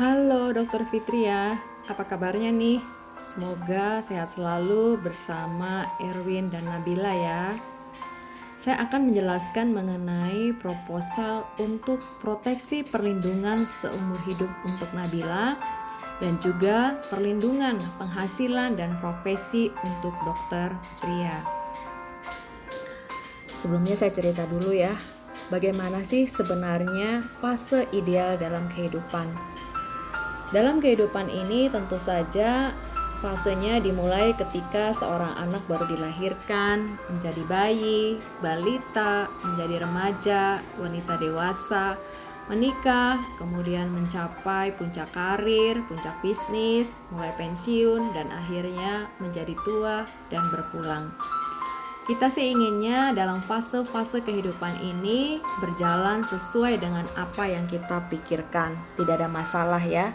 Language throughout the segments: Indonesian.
Halo Dokter Fitria, apa kabarnya nih? Semoga sehat selalu bersama Erwin dan Nabila ya. Saya akan menjelaskan mengenai proposal untuk proteksi perlindungan seumur hidup untuk Nabila dan juga perlindungan penghasilan dan profesi untuk Dokter Fitria. Sebelumnya saya cerita dulu ya, bagaimana sih sebenarnya fase ideal dalam kehidupan. Dalam kehidupan ini tentu saja fasenya dimulai ketika seorang anak baru dilahirkan, menjadi bayi, balita, menjadi remaja, wanita dewasa, menikah, kemudian mencapai puncak karir, puncak bisnis, mulai pensiun, dan akhirnya menjadi tua dan berpulang. Kita sih inginnya dalam fase-fase kehidupan ini berjalan sesuai dengan apa yang kita pikirkan. Tidak ada masalah ya.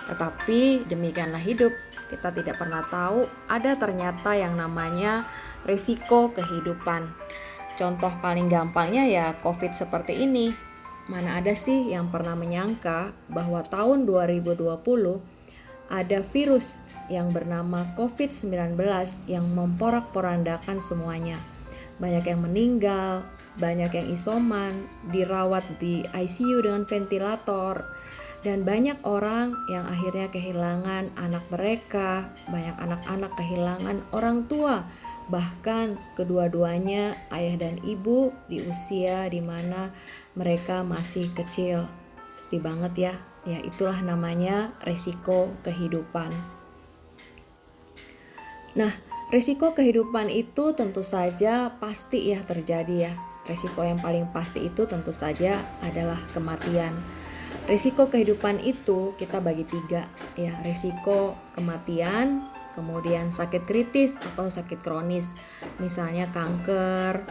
Tetapi demikianlah hidup. Kita tidak pernah tahu ada ternyata yang namanya risiko kehidupan. Contoh paling gampangnya ya COVID seperti ini. Mana ada sih yang pernah menyangka bahwa tahun 2020 ada virus yang bernama COVID-19 yang memporak-porandakan semuanya. Banyak yang meninggal, banyak yang isoman, dirawat di ICU dengan ventilator, dan banyak orang yang akhirnya kehilangan anak mereka, banyak anak-anak kehilangan orang tua, bahkan kedua-duanya ayah dan ibu di usia di mana mereka masih kecil. Sedih banget ya. Ya itulah namanya resiko kehidupan. Nah, resiko kehidupan itu tentu saja pasti ya terjadi ya. Resiko yang paling pasti itu tentu saja adalah kematian. Resiko kehidupan itu kita bagi 3 ya, resiko kematian, kemudian sakit kritis atau sakit kronis, misalnya kanker,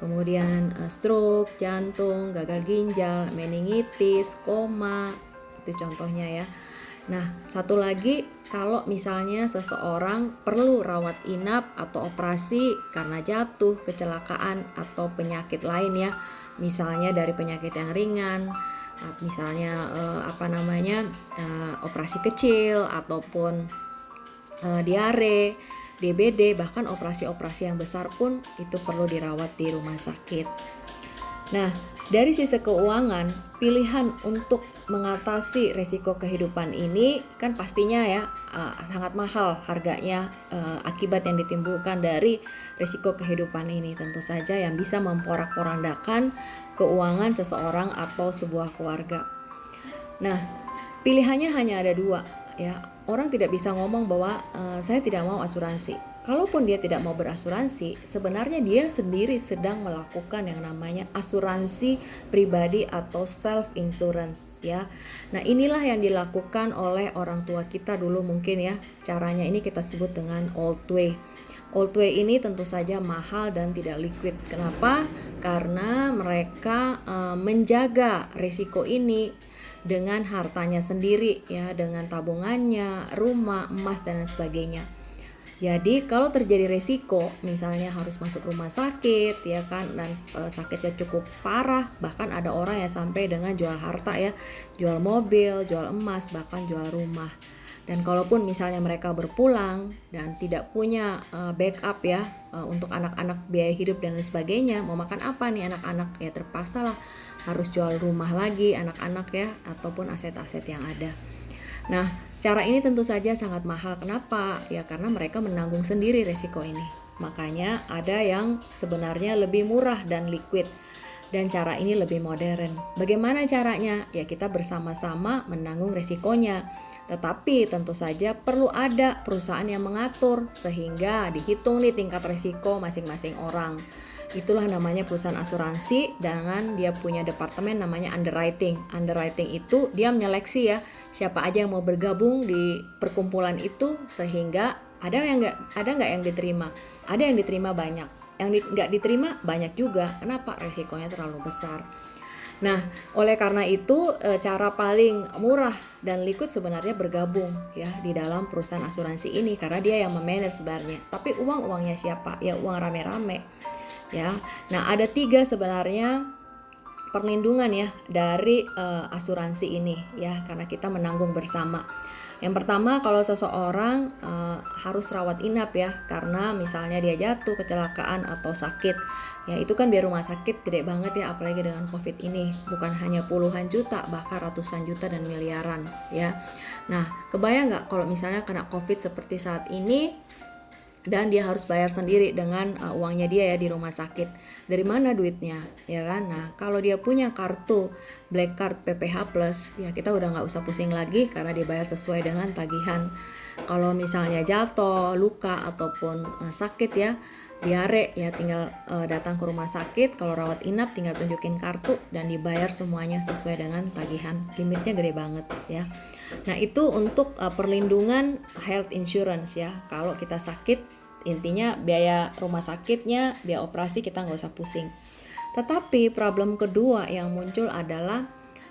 kemudian stroke, jantung, gagal ginjal, meningitis, koma, itu contohnya ya. Nah, satu lagi kalau misalnya seseorang perlu rawat inap atau operasi karena jatuh, kecelakaan atau penyakit lain ya. Misalnya dari penyakit yang ringan, misalnya operasi kecil ataupun diare, DBD, bahkan operasi-operasi yang besar pun itu perlu dirawat di rumah sakit. Nah, dari sisi keuangan, pilihan untuk mengatasi risiko kehidupan ini kan pastinya ya sangat mahal harganya akibat yang ditimbulkan dari risiko kehidupan ini. Tentu saja yang bisa memporak-porandakan keuangan seseorang atau sebuah keluarga. Nah, pilihannya hanya ada 2 ya. Orang tidak bisa ngomong bahwa saya tidak mau asuransi. Kalaupun dia tidak mau berasuransi, sebenarnya dia sendiri sedang melakukan yang namanya asuransi pribadi atau self insurance ya. Nah, inilah yang dilakukan oleh orang tua kita dulu mungkin ya. Caranya ini kita sebut dengan old way. Old way ini tentu saja mahal dan tidak liquid. Kenapa? Karena mereka menjaga risiko ini dengan hartanya sendiri ya, dengan tabungannya, rumah, emas dan lain sebagainya. Jadi kalau terjadi resiko, misalnya harus masuk rumah sakit ya kan, dan sakitnya cukup parah, bahkan ada orang yang sampai dengan jual harta ya, jual mobil, jual emas, bahkan jual rumah. Dan kalaupun misalnya mereka berpulang dan tidak punya backup ya untuk anak-anak biaya hidup dan lain sebagainya, mau makan apa nih anak-anak, ya terpaksa lah harus jual rumah lagi anak-anak ya, ataupun aset-aset yang ada. Nah, cara ini tentu saja sangat mahal. Kenapa? Ya karena mereka menanggung sendiri resiko ini. Makanya ada yang sebenarnya lebih murah dan liquid, dan cara ini lebih modern. Bagaimana caranya? Ya kita bersama-sama menanggung resikonya. Tetapi tentu saja perlu ada perusahaan yang mengatur sehingga dihitung nih tingkat resiko masing-masing orang. Itulah namanya perusahaan asuransi, dengan dia punya departemen namanya underwriting. Underwriting itu dia menyeleksi ya siapa aja yang mau bergabung di perkumpulan itu, sehingga ada nggak yang diterima, ada yang diterima banyak, yang nggak diterima banyak juga. Kenapa? Resikonya terlalu besar. Nah, oleh karena itu cara paling murah dan liquid sebenarnya bergabung ya di dalam perusahaan asuransi ini, karena dia yang memanage sebenarnya. Tapi uangnya siapa? Ya uang rame-rame ya. Nah, ada 3 sebenarnya perlindungan ya dari asuransi ini ya, karena kita menanggung bersama. Yang pertama, kalau seseorang harus rawat inap ya, karena misalnya dia jatuh, kecelakaan atau sakit, ya itu kan biaya rumah sakit gede banget ya, apalagi dengan COVID ini, bukan hanya puluhan juta, bahkan ratusan juta dan miliaran ya. Nah, kebayang nggak kalau misalnya kena COVID seperti saat ini, dan dia harus bayar sendiri dengan uangnya dia ya di rumah sakit. Dari mana duitnya, ya kan? Nah, kalau dia punya kartu Black Card PPH Plus, ya kita udah nggak usah pusing lagi karena dibayar sesuai dengan tagihan. Kalau misalnya jatuh, luka ataupun sakit ya, diare ya tinggal datang ke rumah sakit. Kalau rawat inap tinggal tunjukin kartu dan dibayar semuanya sesuai dengan tagihan. Limitnya gede banget ya. Nah, itu untuk perlindungan health insurance ya. Kalau kita sakit, intinya biaya rumah sakitnya, biaya operasi kita nggak usah pusing. Tetapi problem kedua yang muncul adalah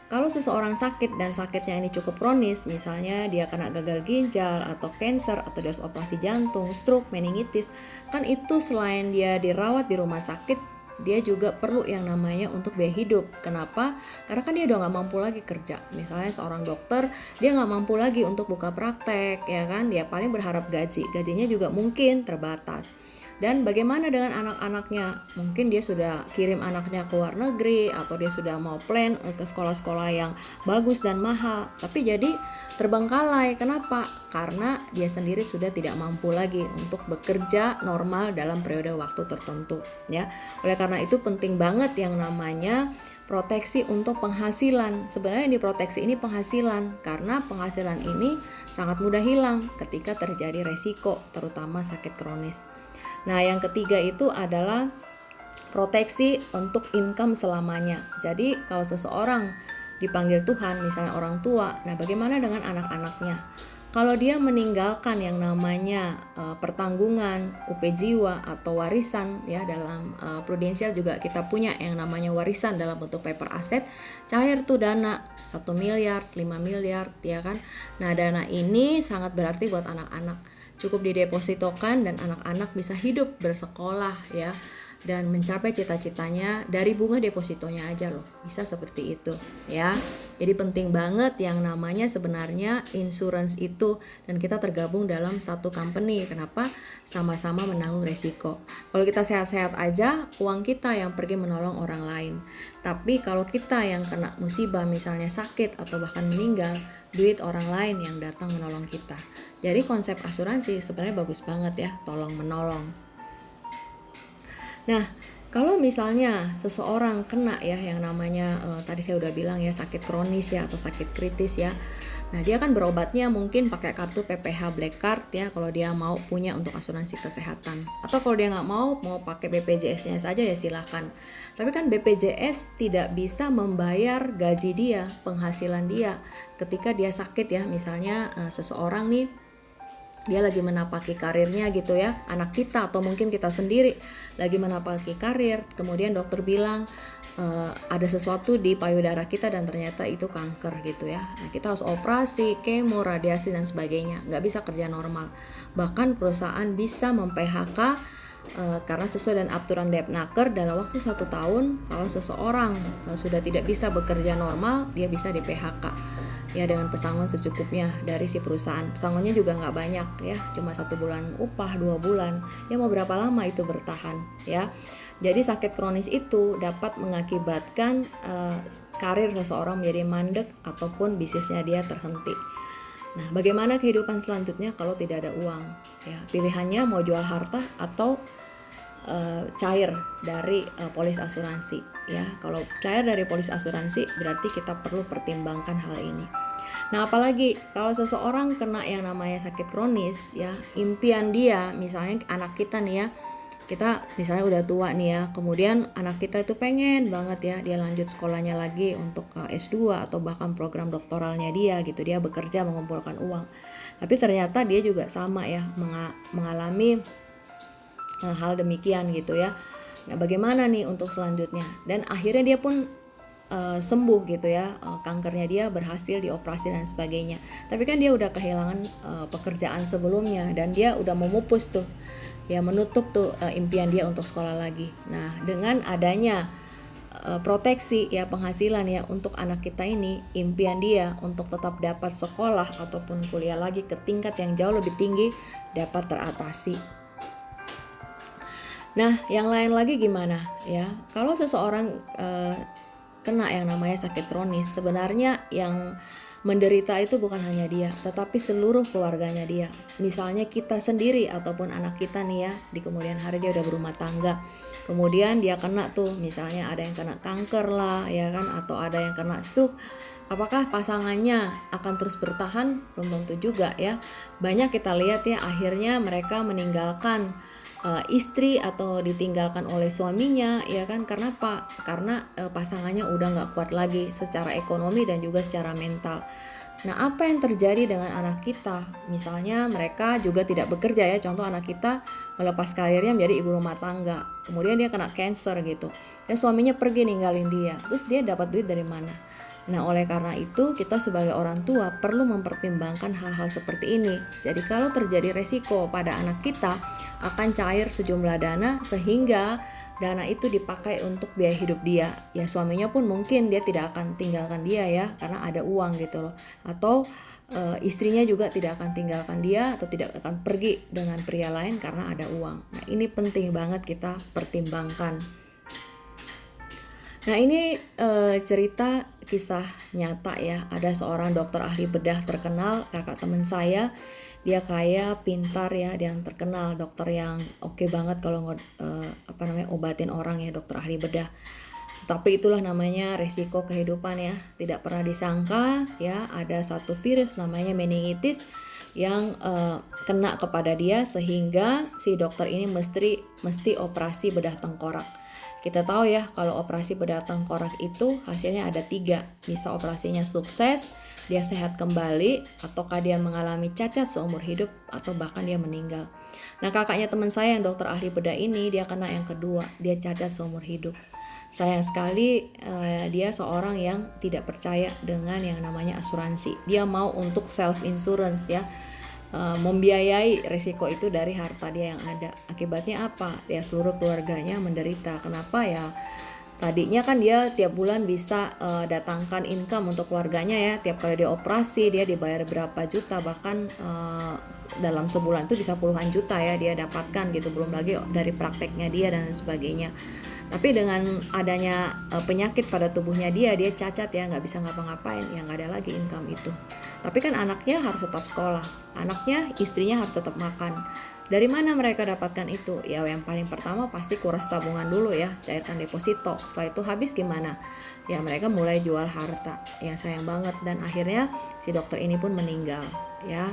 kalau seseorang sakit dan sakitnya ini cukup kronis, misalnya dia kena gagal ginjal atau cancer atau dia harus operasi jantung, stroke, meningitis, kan itu selain dia dirawat di rumah sakit, dia juga perlu yang namanya untuk biaya hidup. Kenapa? Karena kan dia udah nggak mampu lagi kerja. Misalnya seorang dokter, dia nggak mampu lagi untuk buka praktek, ya kan? Dia paling berharap gajinya juga mungkin terbatas. Dan bagaimana dengan anak-anaknya? Mungkin dia sudah kirim anaknya ke luar negeri, atau dia sudah mau plan ke sekolah-sekolah yang bagus dan mahal, tapi jadi terbengkalai. Kenapa? Karena dia sendiri sudah tidak mampu lagi untuk bekerja normal dalam periode waktu tertentu ya. Oleh karena itu penting banget yang namanya proteksi untuk penghasilan. Sebenarnya yang diproteksi ini penghasilan, karena penghasilan ini sangat mudah hilang ketika terjadi resiko, terutama sakit kronis. Nah, yang ketiga itu adalah proteksi untuk income selamanya. Jadi kalau seseorang dipanggil Tuhan, misalnya orang tua, nah bagaimana dengan anak-anaknya? Kalau dia meninggalkan yang namanya pertanggungan, UP jiwa atau warisan ya, dalam prudensial juga kita punya yang namanya warisan dalam bentuk paper aset, cair tuh dana 1 miliar, 5 miliar ya kan. Nah, dana ini sangat berarti buat anak-anak. Cukup didepositokan dan anak-anak bisa hidup, bersekolah ya, dan mencapai cita-citanya dari bunga depositonya aja loh, bisa seperti itu ya. Jadi penting banget yang namanya sebenarnya insurance itu, dan kita tergabung dalam satu company. Kenapa? Sama-sama menanggung resiko. Kalau kita sehat-sehat aja, uang kita yang pergi menolong orang lain. Tapi kalau kita yang kena musibah, misalnya sakit atau bahkan meninggal, duit orang lain yang datang menolong kita. Jadi konsep asuransi sebenarnya bagus banget ya, tolong menolong. Nah, kalau misalnya seseorang kena ya yang namanya tadi saya udah bilang ya, sakit kronis ya atau sakit kritis ya. Nah, dia kan berobatnya mungkin pakai kartu PPH Black Card ya, kalau dia mau punya untuk asuransi kesehatan. Atau kalau dia nggak mau pakai BPJS-nya saja ya silahkan. Tapi kan BPJS tidak bisa membayar gaji dia, penghasilan dia ketika dia sakit ya. Misalnya seseorang nih, dia lagi menapaki karirnya gitu ya, anak kita atau mungkin kita sendiri lagi menapaki karir, kemudian dokter bilang ada sesuatu di payudara kita dan ternyata itu kanker gitu ya. Nah, kita harus operasi, kemo, radiasi dan sebagainya, nggak bisa kerja normal. Bahkan perusahaan bisa mem-PHK karena sesuai dengan aturan Depnaker dalam waktu 1 tahun. Kalau seseorang sudah tidak bisa bekerja normal, dia bisa di PHK ya, dengan pesangon secukupnya dari si perusahaan. Pesangonnya juga nggak banyak ya, cuma 1 bulan upah, 2 bulan ya, mau berapa lama itu bertahan ya. Jadi sakit kronis itu dapat mengakibatkan karir seseorang menjadi mandek ataupun bisnisnya dia terhenti. Nah, bagaimana kehidupan selanjutnya kalau tidak ada uang ya? Pilihannya mau jual harta atau cair dari polis asuransi ya. Kalau cair dari polis asuransi berarti kita perlu pertimbangkan hal ini. Nah, apalagi kalau seseorang kena yang namanya sakit kronis ya, impian dia, misalnya anak kita nih ya, kita misalnya udah tua nih ya, kemudian anak kita itu pengen banget ya dia lanjut sekolahnya lagi untuk S2 atau bahkan program doktoralnya dia gitu, dia bekerja mengumpulkan uang. Tapi ternyata dia juga sama ya mengalami hal demikian gitu ya. Nah, bagaimana nih untuk selanjutnya? Dan akhirnya dia pun sembuh gitu ya, kankernya dia berhasil dioperasi dan sebagainya. Tapi kan dia udah kehilangan pekerjaan sebelumnya dan dia udah memupus tuh ya, menutup tuh impian dia untuk sekolah lagi. Nah, dengan adanya proteksi ya, penghasilan ya untuk anak kita ini, impian dia untuk tetap dapat sekolah ataupun kuliah lagi ke tingkat yang jauh lebih tinggi dapat teratasi. Nah, yang lain lagi gimana ya? Kalau seseorang kena yang namanya sakit kronis, sebenarnya yang menderita itu bukan hanya dia, tetapi seluruh keluarganya dia. Misalnya kita sendiri ataupun anak kita nih ya, di kemudian hari dia udah berumah tangga. Kemudian dia kena tuh, misalnya ada yang kena kanker lah ya kan, atau ada yang kena stroke. Apakah pasangannya akan terus bertahan? Belum tentu juga ya. Banyak kita lihat ya, akhirnya mereka meninggalkan istri atau ditinggalkan oleh suaminya ya kan, karena apa? Karena pasangannya udah nggak kuat lagi secara ekonomi dan juga secara mental. Nah, apa yang terjadi dengan anak kita? Misalnya mereka juga tidak bekerja ya, contoh anak kita melepas karirnya menjadi ibu rumah tangga, kemudian dia kena cancer gitu, dan suaminya pergi ninggalin dia, terus dia dapat duit dari mana? Nah, oleh karena itu kita sebagai orang tua perlu mempertimbangkan hal-hal seperti ini. Jadi kalau terjadi resiko pada anak kita, akan cair sejumlah dana sehingga dana itu dipakai untuk biaya hidup dia. Ya suaminya pun mungkin dia tidak akan tinggalkan dia ya, karena ada uang gitu loh. Atau istrinya juga tidak akan tinggalkan dia atau tidak akan pergi dengan pria lain karena ada uang. Nah, ini penting banget kita pertimbangkan. Nah, ini cerita kisah nyata ya. Ada seorang dokter ahli bedah terkenal, kakak teman saya. Dia kaya, pintar ya, dan terkenal, dokter yang oke banget kalau obatin orang ya, dokter ahli bedah. Tapi itulah namanya resiko kehidupan ya. Tidak pernah disangka ya, ada satu virus namanya meningitis yang kena kepada dia sehingga si dokter ini mesti operasi bedah tengkorak. Kita tahu ya, kalau operasi bedah tengkorak itu hasilnya ada 3. Bisa operasinya sukses, dia sehat kembali, ataukah dia mengalami cacat seumur hidup, atau bahkan dia meninggal. Nah, kakaknya teman saya yang dokter ahli bedah ini, dia kena yang kedua, dia cacat seumur hidup. Sayang sekali dia seorang yang tidak percaya dengan yang namanya asuransi. Dia mau untuk self insurance ya, membiayai risiko itu dari harta dia yang ada. Akibatnya apa? Ya seluruh keluarganya menderita. Kenapa ya? Tadinya kan dia tiap bulan bisa datangkan income untuk keluarganya ya. Tiap kali dia operasi dia dibayar berapa juta, bahkan dalam sebulan itu bisa puluhan juta ya dia dapatkan gitu. Belum lagi dari prakteknya dia dan sebagainya. Tapi dengan adanya penyakit pada tubuhnya dia cacat ya, nggak bisa ngapa-ngapain, ya nggak ada lagi income itu. Tapi kan anaknya harus tetap sekolah, anaknya, istrinya harus tetap makan. Dari mana mereka dapatkan itu? Ya yang paling pertama pasti kuras tabungan dulu ya, cairkan deposito. Setelah itu habis gimana? Ya mereka mulai jual harta. Ya sayang banget, dan akhirnya si dokter ini pun meninggal. Ya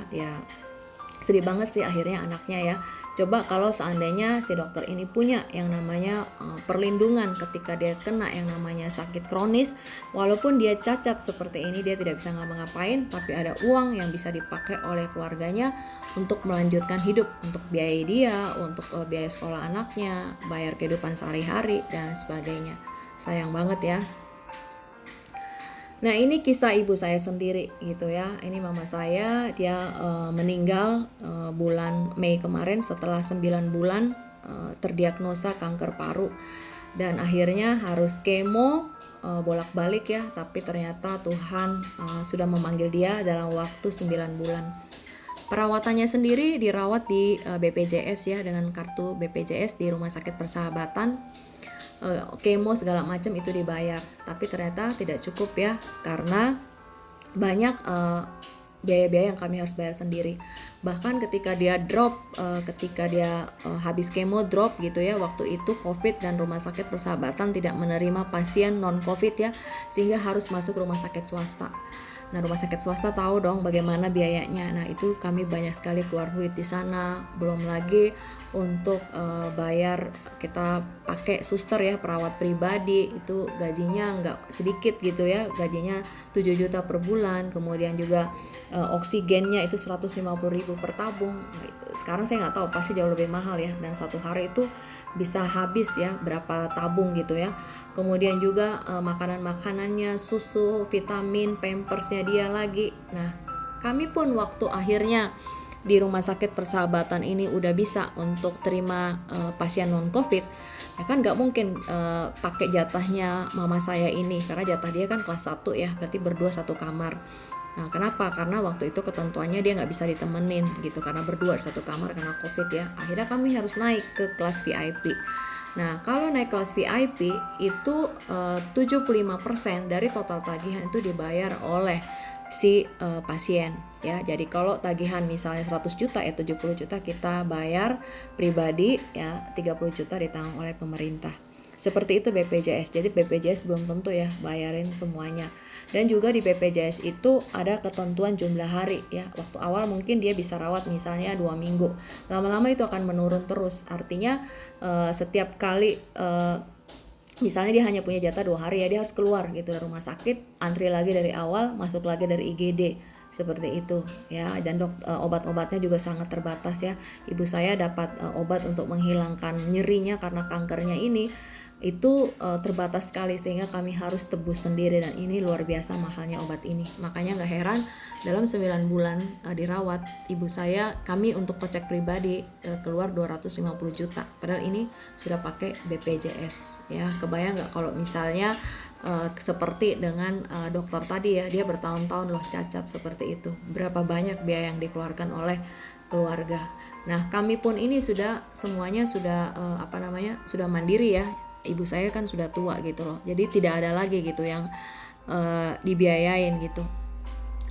sedih banget sih akhirnya anaknya ya. Coba kalau seandainya si dokter ini punya yang namanya perlindungan ketika dia kena yang namanya sakit kronis, walaupun dia cacat seperti ini, dia tidak bisa ngapa-ngapain, tapi ada uang yang bisa dipakai oleh keluarganya untuk melanjutkan hidup, untuk biaya dia, untuk biaya sekolah anaknya, bayar kehidupan sehari-hari dan sebagainya. Sayang banget ya. Nah, ini kisah ibu saya sendiri gitu ya. Ini mama saya, dia meninggal bulan Mei kemarin setelah 9 bulan terdiagnosa kanker paru. Dan akhirnya harus kemo bolak-balik ya. Tapi ternyata Tuhan sudah memanggil dia dalam waktu 9 bulan. Perawatannya sendiri dirawat di BPJS ya, dengan kartu BPJS di Rumah Sakit Persahabatan. Kemo segala macam itu dibayar, tapi ternyata tidak cukup ya, karena banyak biaya-biaya yang kami harus bayar sendiri. Bahkan ketika dia drop, ketika dia habis kemo drop gitu ya, waktu itu COVID dan Rumah Sakit Persahabatan tidak menerima pasien non COVID ya, sehingga harus masuk rumah sakit swasta. Nah, rumah sakit swasta tahu dong bagaimana biayanya. Nah, itu kami banyak sekali keluar duit di sana. Belum lagi untuk bayar, kita pakai suster ya, perawat pribadi, itu gajinya nggak sedikit gitu ya. Gajinya 7 juta per bulan. Kemudian juga oksigennya itu 150.000 per tabung. Nah, sekarang saya nggak tahu, pasti jauh lebih mahal ya. Dan satu hari itu bisa habis ya berapa tabung gitu ya. Kemudian juga makanan-makanannya, susu, vitamin, pampersnya dia lagi. Nah, kami pun waktu akhirnya di Rumah Sakit Persahabatan ini udah bisa untuk terima pasien non-COVID, Ya kan nggak mungkin pakai jatahnya mama saya ini, karena jatah dia kan kelas 1 ya, berarti berdua satu kamar. Nah, kenapa? Karena waktu itu ketentuannya dia nggak bisa ditemenin gitu, karena berdua satu kamar karena COVID ya. Akhirnya kami harus naik ke kelas VIP. Nah, kalau naik kelas VIP itu 75% dari total tagihan itu dibayar oleh si pasien ya. Jadi kalau tagihan misalnya 100 juta ya 70 juta kita bayar pribadi ya, 30 juta ditanggung oleh pemerintah. Seperti itu BPJS. Jadi BPJS belum tentu ya bayarin semuanya. Dan juga di BPJS itu ada ketentuan jumlah hari ya. Waktu awal mungkin dia bisa rawat misalnya 2 minggu. Lama-lama itu akan menurun terus. Artinya setiap kali misalnya dia hanya punya jatah 2 hari ya, dia harus keluar gitu dari rumah sakit, antri lagi dari awal, masuk lagi dari IGD. Seperti itu ya. Dan obat-obatnya juga sangat terbatas ya. Ibu saya dapat obat untuk menghilangkan nyerinya karena kankernya ini itu terbatas sekali, sehingga kami harus tebus sendiri, dan ini luar biasa mahalnya obat ini. Makanya nggak heran dalam 9 bulan dirawat ibu saya, kami untuk kocek pribadi keluar 250 juta, padahal ini sudah pakai BPJS ya. Kebayang nggak kalau misalnya seperti dengan dokter tadi ya, dia bertahun-tahun loh cacat seperti itu, berapa banyak biaya yang dikeluarkan oleh keluarga. Nah, kami pun ini sudah semuanya sudah sudah mandiri ya. Ibu saya kan sudah tua gitu loh, jadi tidak ada lagi gitu yang dibiayain gitu.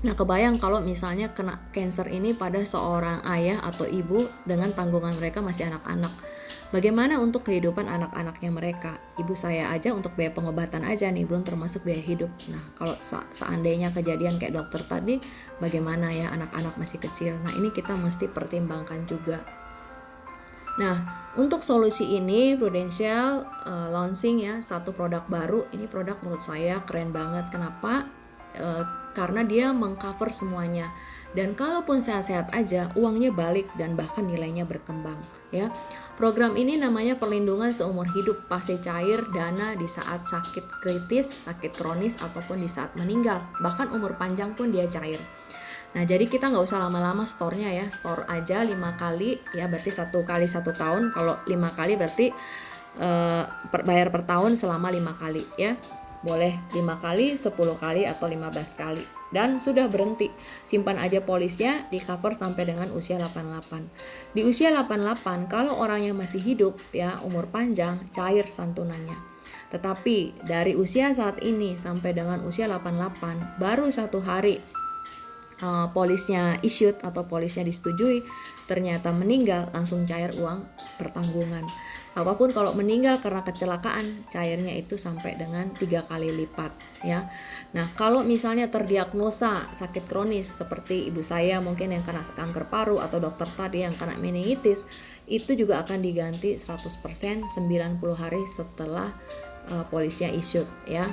Nah, kebayang kalau misalnya kena cancer ini pada seorang ayah atau ibu dengan tanggungan mereka masih anak-anak. Bagaimana untuk kehidupan anak-anaknya mereka? Ibu saya aja untuk biaya pengobatan aja nih, belum termasuk biaya hidup. Nah, kalau seandainya kejadian kayak dokter tadi, bagaimana ya, anak-anak masih kecil. Nah, ini kita mesti pertimbangkan juga. Nah, untuk solusi ini Prudential launching ya satu produk baru. Ini produk menurut saya keren banget. Kenapa? Karena dia mengcover semuanya. Dan kalaupun sehat-sehat aja, uangnya balik dan bahkan nilainya berkembang ya. Program ini namanya perlindungan seumur hidup, pasti cair dana di saat sakit kritis, sakit kronis, ataupun di saat meninggal. Bahkan umur panjang pun dia cair. Nah, jadi kita nggak usah lama-lama store-nya ya, store aja 5 kali ya, berarti 1 kali 1 tahun. Kalau 5 kali berarti bayar per tahun selama 5 kali ya. Boleh 5 kali, 10 kali, atau 15 kali. Dan sudah berhenti, simpan aja polisnya, di cover sampai dengan usia 88. Di usia 88, kalau orangnya masih hidup ya, umur panjang, cair santunannya. Tetapi dari usia saat ini sampai dengan usia 88, baru 1 hari polisnya issued atau polisnya disetujui, ternyata meninggal, langsung cair uang pertanggungan. Ataupun kalau meninggal karena kecelakaan, cairnya itu sampai dengan 3 kali lipat ya. Nah, kalau misalnya terdiagnosa sakit kronis seperti ibu saya mungkin yang kena kanker paru, atau dokter tadi yang kena meningitis, itu juga akan diganti 100% 90 hari setelah polisnya issued ya.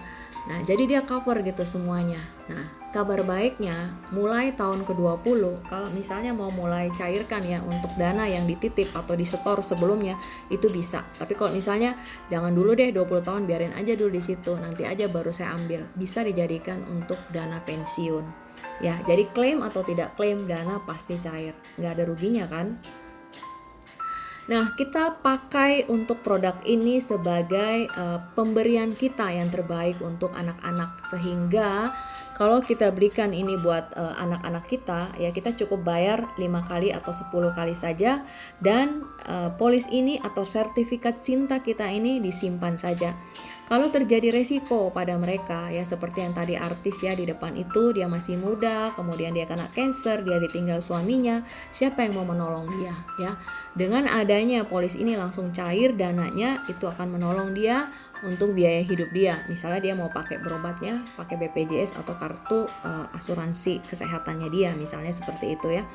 Nah, jadi dia cover gitu semuanya. Nah, kabar baiknya mulai tahun ke-20, kalau misalnya mau mulai cairkan ya untuk dana yang dititip atau disetor sebelumnya, itu bisa. Tapi kalau misalnya jangan dulu deh 20 tahun, biarin aja dulu di situ, nanti aja baru saya ambil. Bisa dijadikan untuk dana pensiun. Ya, jadi klaim atau tidak klaim, dana pasti cair. Nggak ada ruginya kan? Nah, kita pakai untuk produk ini sebagai pemberian kita yang terbaik untuk anak-anak, sehingga kalau kita berikan ini buat anak-anak kita ya, kita cukup bayar 5 kali atau 10 kali saja, dan polis ini atau sertifikat cinta kita ini disimpan saja. Kalau terjadi resiko pada mereka ya, seperti yang tadi artis ya di depan itu, dia masih muda, kemudian dia kena cancer, dia ditinggal suaminya, siapa yang mau menolong dia ya? Dengan adanya polis ini langsung cair dananya, itu akan menolong dia untuk biaya hidup dia. Misalnya dia mau pakai berobatnya, pakai BPJS atau kartu asuransi kesehatannya dia, misalnya seperti itu ya.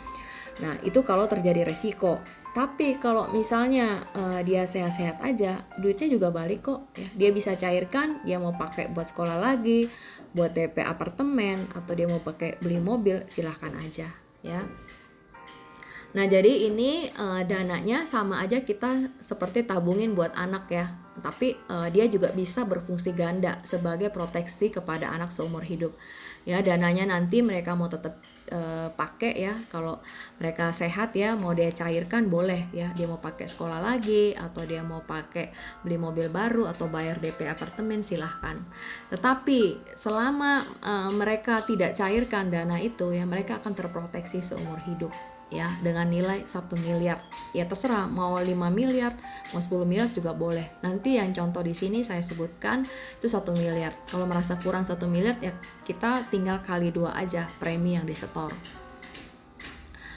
Nah, itu kalau terjadi resiko. Tapi kalau misalnya dia sehat-sehat aja, duitnya juga balik kok ya. Dia bisa cairkan, dia mau pakai buat sekolah lagi, buat DP apartemen, atau dia mau pakai beli mobil, silahkan aja ya. Nah, jadi ini dananya sama aja kita seperti tabungin buat anak ya. tapi dia juga bisa berfungsi ganda sebagai proteksi kepada anak seumur hidup. Ya, dananya nanti mereka mau tetap pakai ya, kalau mereka sehat ya, mau dia cairkan boleh ya, dia mau pakai sekolah lagi atau dia mau pakai beli mobil baru atau bayar DP apartemen, silahkan. Tetapi selama mereka tidak cairkan dana itu ya, mereka akan terproteksi seumur hidup ya, dengan nilai 1 miliar. Ya terserah mau 5 miliar, mau 10 miliar juga boleh. Nanti yang contoh di sini saya sebutkan itu 1 miliar. Kalau merasa kurang 1 miliar ya kita tinggal kali 2 aja premi yang disetor.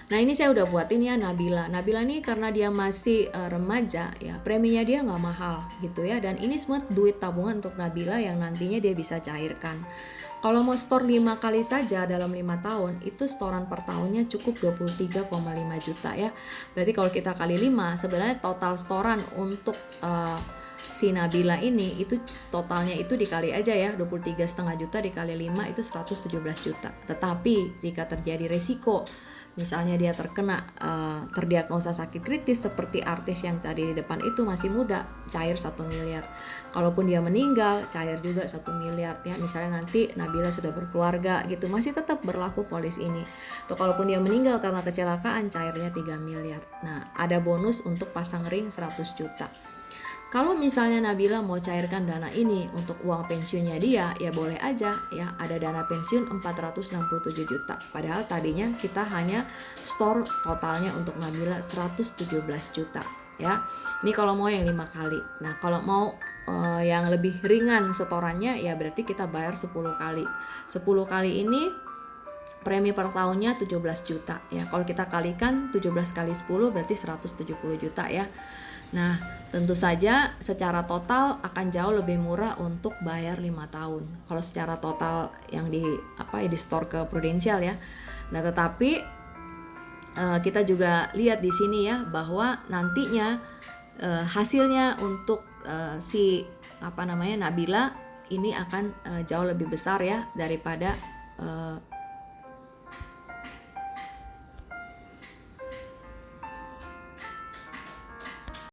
Nah ini saya udah buatin ya Nabila. Nabila ini karena dia masih remaja ya, preminya dia nggak mahal gitu ya. Dan ini semua duit tabungan untuk Nabila yang nantinya dia bisa cairkan. Kalau mau store 5 kali saja dalam 5 tahun, itu setoran per tahunnya cukup 23,5 juta ya. Berarti kalau kita kali 5, sebenarnya total setoran untuk si Nabila ini itu totalnya itu dikali aja ya, 23,5 juta dikali 5 itu 117 juta. Tetapi jika terjadi resiko, misalnya dia terdiagnosa sakit kritis seperti artis yang tadi di depan itu masih muda, cair 1 miliar. Kalaupun dia meninggal, cair juga 1 miliar ya. Misalnya nanti Nabila sudah berkeluarga gitu, masih tetap berlaku polis ini. Atau kalaupun dia meninggal karena kecelakaan, cairnya 3 miliar. Nah, ada bonus untuk pasang ring 100 juta. Kalau misalnya Nabila mau cairkan dana ini untuk uang pensiunnya dia, ya boleh aja ya, ada dana pensiun 467 juta. Padahal tadinya kita hanya store totalnya untuk Nabila 117 juta ya. Ini kalau mau yang 5 kali. Nah, kalau mau yang lebih ringan setorannya ya berarti kita bayar 10 kali. 10 kali ini premi per tahunnya 17 juta ya. Kalau kita kalikan 17 kali 10 berarti 170 juta ya. Nah, tentu saja secara total akan jauh lebih murah untuk bayar 5 tahun. Kalau secara total yang di store ke Prudential ya. Nah, tetapi kita juga lihat di sini ya bahwa nantinya hasilnya untuk Nabila ini akan jauh lebih besar ya daripada